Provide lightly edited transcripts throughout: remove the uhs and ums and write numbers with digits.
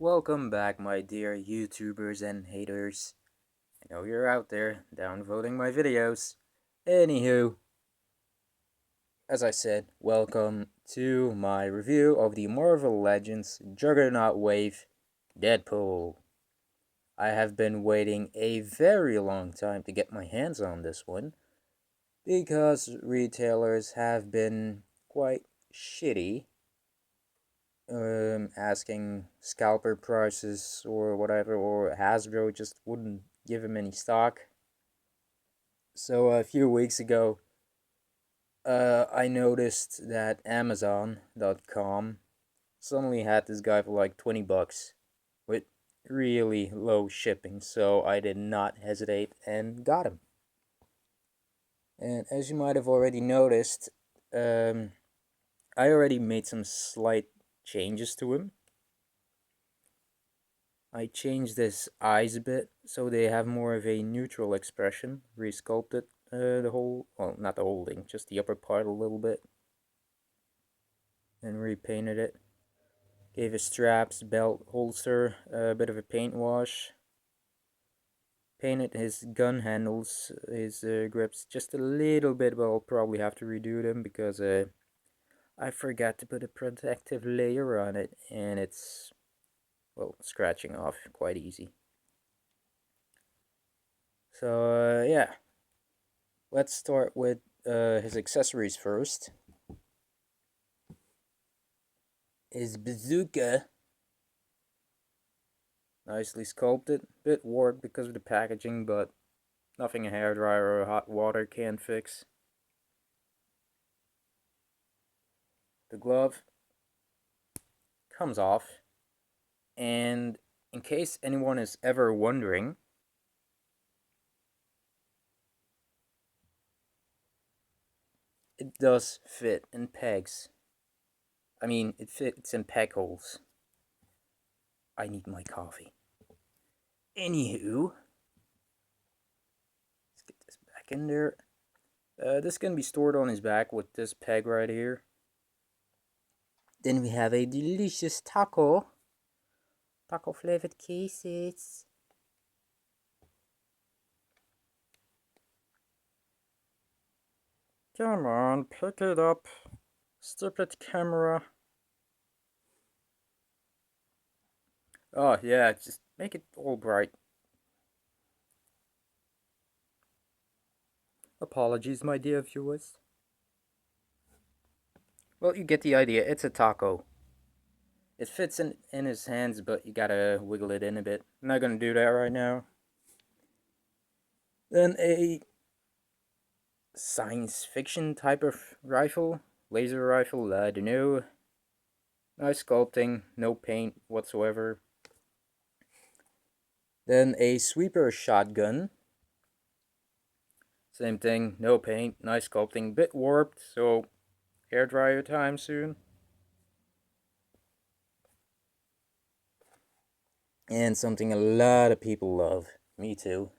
Welcome back, my dear YouTubers and haters. I know you're out there downvoting my videos. Anywho, as I said, welcome to my review of the Marvel Legends Juggernaut Wave Deadpool. I have been waiting a very long time to get my hands on this one because retailers have been quite shitty, asking scalper prices or whatever, or Hasbro just wouldn't give him any stock. So a few weeks ago, I noticed that Amazon.com suddenly had this guy for like $20 with really low shipping, so I did not hesitate and got him. And as you might have already noticed, um, I already made some slight changes to him. I changed his eyes a bit so they have more of a neutral expression. Resculpted the whole, well, not the whole thing, just the upper part a little bit. And repainted it. Gave his straps, belt, holster a bit of a paint wash. Painted his gun handles, his grips just a little bit, but I'll probably have to redo them because I forgot to put a protective layer on it and it's, well, scratching off quite easy. So, yeah. Let's start with his accessories first. His bazooka, nicely sculpted, bit warped because of the packaging, but nothing a hairdryer or hot water can't fix. The glove comes off, and in case anyone is ever wondering, it does fit in pegs. I mean, it fits in peg holes. I need my coffee. Anywho, let's get this back in there. This can be stored on his back with this peg right here. Then we have a delicious taco flavored cases. Come on, pick it up. Stupid camera. Oh, yeah, just make it all bright. Apologies, my dear viewers. Well, you get the idea. It's a taco. It fits in his hands, but you gotta wiggle it in a bit. I'm not gonna do that right now. Then a science fiction type of rifle. Laser rifle, I don't know. Nice sculpting, no paint whatsoever. Then a sweeper shotgun. Same thing, no paint, nice sculpting, bit warped, so hair dryer time soon. And something a lot of people love, me too.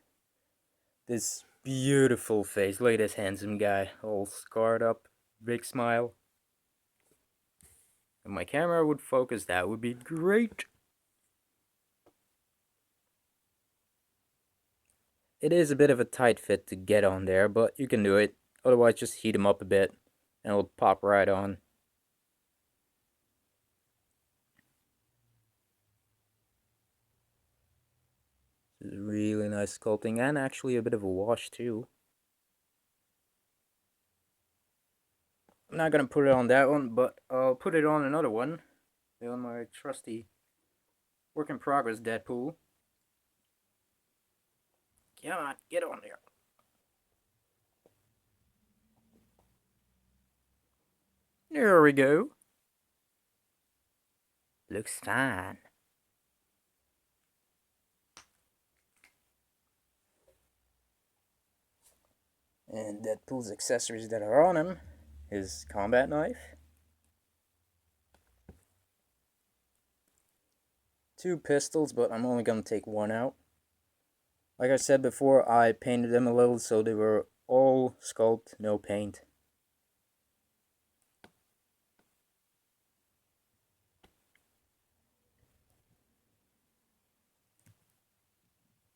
This beautiful face, look at this handsome guy, all scarred up, big smile. If my camera would focus, that would be great. It is a bit of a tight fit to get on there, but you can do it. Otherwise, just heat him up a bit, and it'll pop right on. This is really nice sculpting, and actually a bit of a wash too. I'm not gonna put it on that one, but I'll put it on another one. On my trusty work in progress Deadpool. Come on, get on there. There we go. Looks fine. And Deadpool's accessories that are on him: his combat knife, 2 pistols, but I'm only gonna take one out. Like I said before, I painted them a little so they were all sculpt, no paint.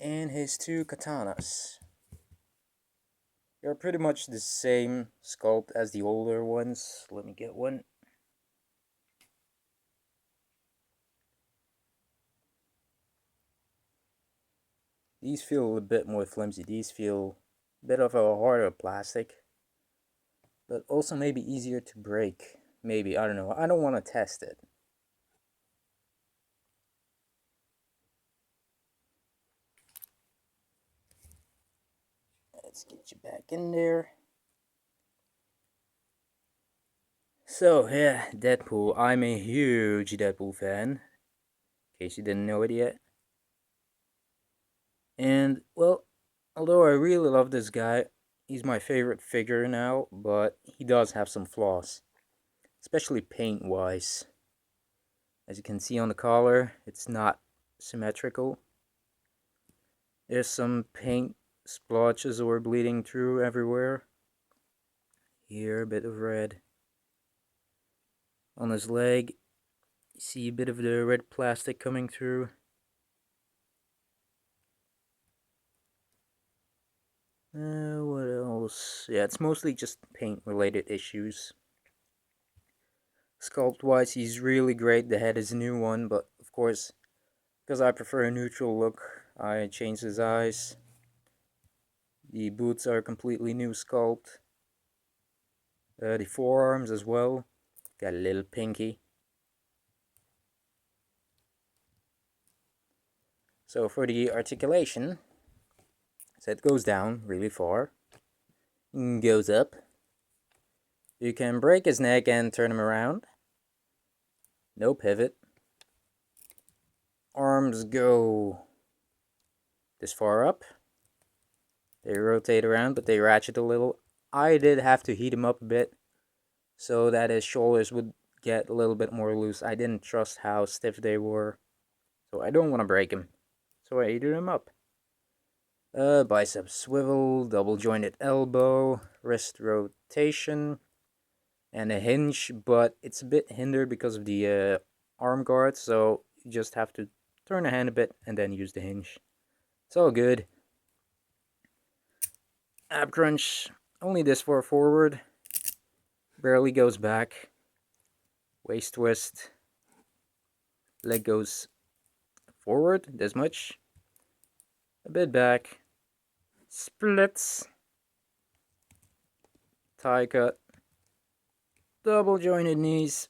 and his two katanas. They're pretty much the same sculpt as the older ones. Let me get one. These feel a bit more flimsy. These feel a bit of a harder plastic, but also maybe easier to break. Maybe, I don't know. I don't want to test it. Let's get you back in there. So, yeah, Deadpool. I'm a huge Deadpool fan, in case you didn't know it yet. And, well, although I really love this guy, he's my favorite figure now, but he does have some flaws, especially paint wise. As you can see on the collar, it's not symmetrical. There's some paint splotches or bleeding through everywhere. Here, a bit of red. On his leg, you see a bit of the red plastic coming through. What else? Yeah, it's mostly just paint related issues. Sculpt wise, he's really great. The head is a new one, but of course, because I prefer a neutral look, I changed his eyes. The boots are a completely new sculpt. The forearms as well. Got a little pinky. So for the articulation, so it goes down really far, goes up. You can break his neck and turn him around. No pivot. Arms go this far up. They rotate around, but they ratchet a little. I did have to heat him up a bit so that his shoulders would get a little bit more loose. I didn't trust how stiff they were, so I don't want to break him. So I heated him up. Bicep swivel, double jointed elbow, wrist rotation, and a hinge, but it's a bit hindered because of the arm guard, so you just have to turn the hand a bit and then use the hinge. It's all good. Ab crunch, only this far forward, barely goes back. Waist twist, leg goes forward this much, a bit back, splits, tie cut, double jointed knees,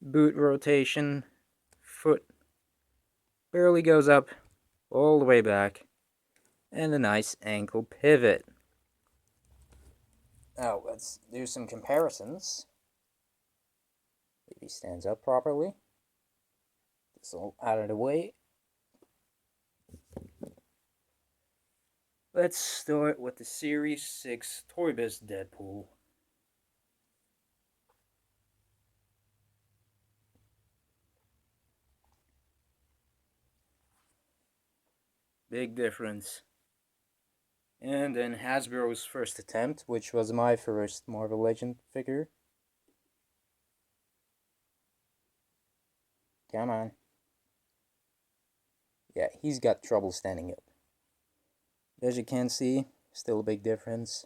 boot rotation, foot barely goes up, all the way back, and a nice ankle pivot. Now let's do some comparisons. If he stands up properly, this all out of the way. Let's start with the Series 6 Toy Biz Deadpool. Big difference. And then Hasbro's first attempt, which was my first Marvel Legend figure. Come on. Yeah, he's got trouble standing up. As you can see, still a big difference.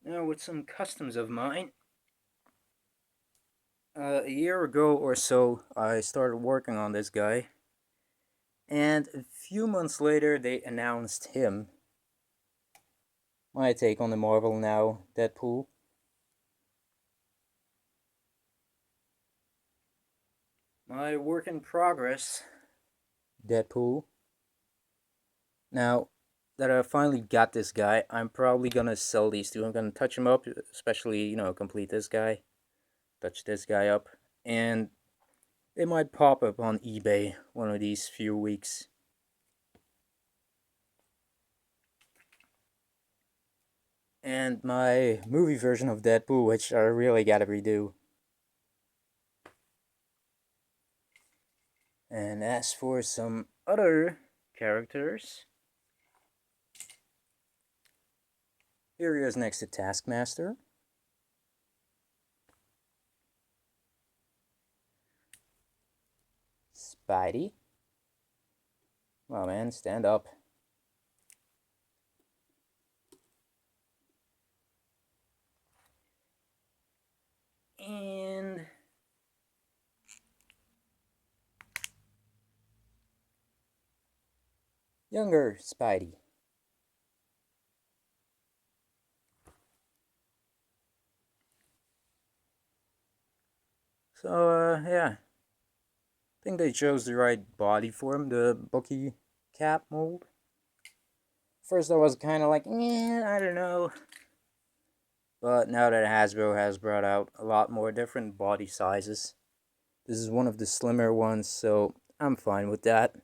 Now with some customs of mine. A year ago or so, I started working on this guy. And a few months later, they announced him. My take on the Marvel Now Deadpool. My work in progress, Deadpool. Now that I finally got this guy, I'm probably gonna sell these two. I'm gonna touch them up, especially, complete this guy. Touch this guy up. And they might pop up on eBay one of these few weeks. And my movie version of Deadpool, which I really gotta redo. And as for some other characters, here he is next to Taskmaster. Spidey. Come on, man, stand up. And younger Spidey. So, yeah. I think they chose the right body for him, the Bucky Cap mold. First, I was kind of like, I don't know. But now that Hasbro has brought out a lot more different body sizes, this is one of the slimmer ones, so I'm fine with that.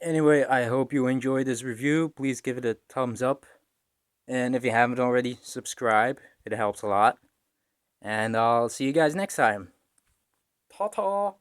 Anyway, I hope you enjoyed this review. Please give it a thumbs up. And if you haven't already, subscribe. It helps a lot. And I'll see you guys next time. Ta ta!